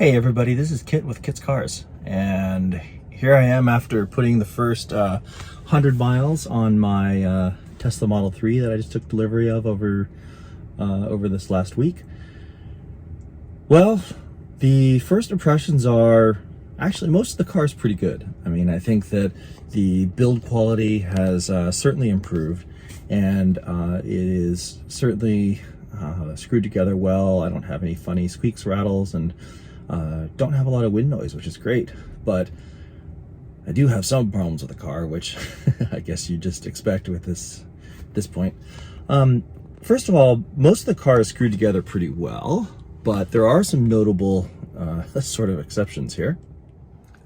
Hey everybody, this is Kit with Kit's Cars, and here I am after putting the first 100 miles on my Tesla Model 3 that I just took delivery of over this last week. Well, the first impressions are actually most of the car is pretty good. I mean, I think that the build quality has certainly improved, and it is certainly screwed together well. I don't have any funny squeaks, rattles, and don't have a lot of wind noise, which is great. But I do have some problems with the car, which I guess you just expect with this point. First of all, most of the car is screwed together pretty well, but there are some notable sort of exceptions here.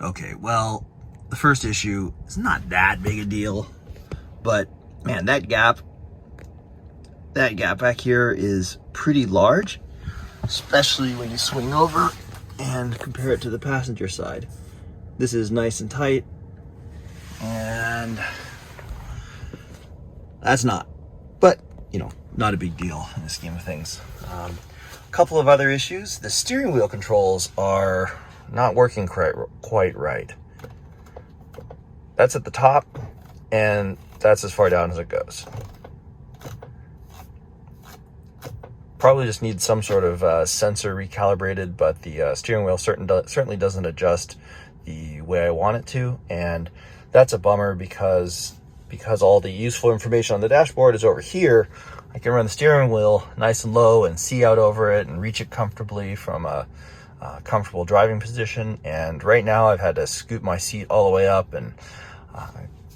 Okay, well, the first issue is not that big a deal, but man, that gap back here is pretty large, especially when you swing over and compare it to the passenger side. This is nice and tight, and that's not, but you know, not a big deal in the scheme of things. A couple of other issues. The steering wheel controls are not working quite right. That's at the top, and that's as far down as it goes. Probably just needs some sort of sensor recalibrated, but the steering wheel certainly doesn't adjust the way I want it to, and that's a bummer because all the useful information on the dashboard is over here. I can run the steering wheel nice and low and see out over it and reach it comfortably from a comfortable driving position, and right now I've had to scoot my seat all the way up and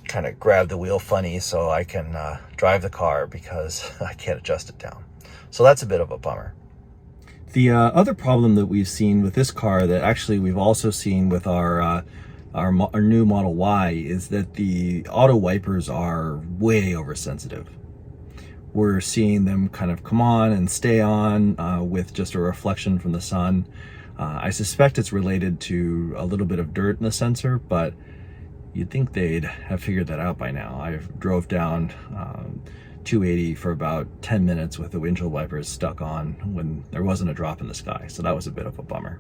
kind of grab the wheel funny so I can drive the car because I can't adjust it down. So that's a bit of a bummer. The other problem that we've seen with this car that actually we've also seen with our new Model Y is that the auto wipers are way oversensitive. We're seeing them kind of come on and stay on with just a reflection from the sun. I suspect it's related to a little bit of dirt in the sensor, but you'd think they'd have figured that out by now. I drove down 280 for about 10 minutes with the windshield wipers stuck on when there wasn't a drop in the sky, so that was a bit of a bummer.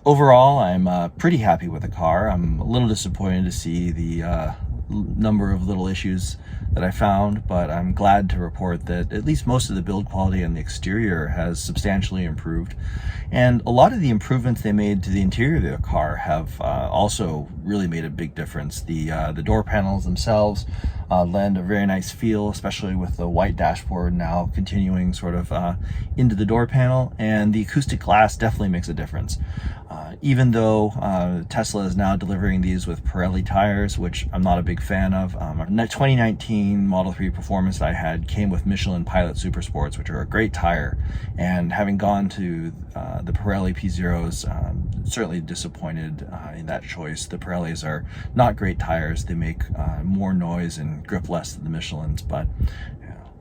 Overall, I'm pretty happy with the car. I'm a little disappointed to see the number of little issues that I found, but I'm glad to report that at least most of the build quality on the exterior has substantially improved, and a lot of the improvements they made to the interior of the car have also really made a big difference. The door panels themselves lend a very nice feel, especially with the white dashboard now continuing sort of into the door panel, and the acoustic glass definitely makes a difference. Even though Tesla is now delivering these with Pirelli tires, which I'm not a big fan of. The 2019 Model 3 Performance that I had came with Michelin Pilot Super Sports, which are a great tire, and having gone to the Pirelli P0s, certainly disappointed in that choice. The Pirellis are not great tires. They make more noise and grip less than the Michelins, but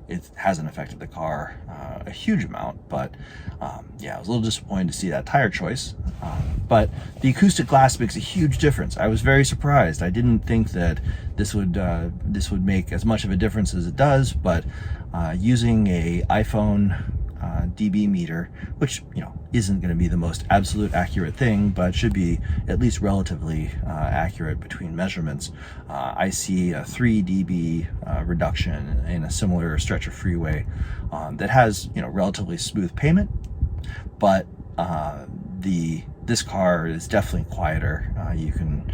it hasn't affected the car a huge amount. But yeah, I was a little disappointed to see that tire choice. But the acoustic glass makes a huge difference. I was very surprised. I didn't think that this would make as much of a difference as it does, but using a iPhone dB meter, which isn't going to be the most absolute accurate thing, but should be at least relatively accurate between measurements, I see a 3 dB reduction in a similar stretch of freeway that has relatively smooth pavement, but this car is definitely quieter. You can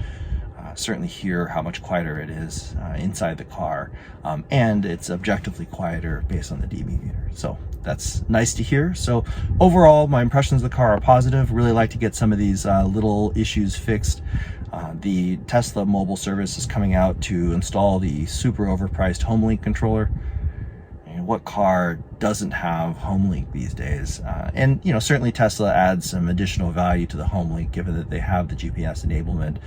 certainly hear how much quieter it is inside the car, and it's objectively quieter based on the dB meter. So that's nice to hear. So overall, my impressions of the car are positive. Really like to get some of these little issues fixed. The Tesla mobile service is coming out to install the super overpriced HomeLink controller. And what car doesn't have HomeLink these days? And certainly Tesla adds some additional value to the HomeLink, given that they have the GPS enablement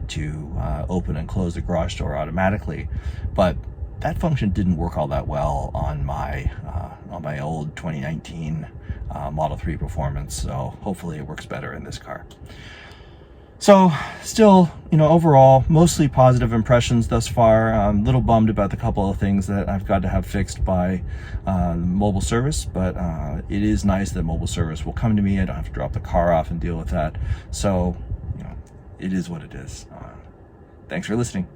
to open and close the garage door automatically. But that function didn't work all that well on my old 2019 Model 3 Performance, so hopefully it works better in this car. So still, overall, mostly positive impressions thus far. I'm a little bummed about the couple of things that I've got to have fixed by mobile service, but it is nice that mobile service will come to me. I don't have to drop the car off and deal with that. So, it is what it is. Thanks for listening.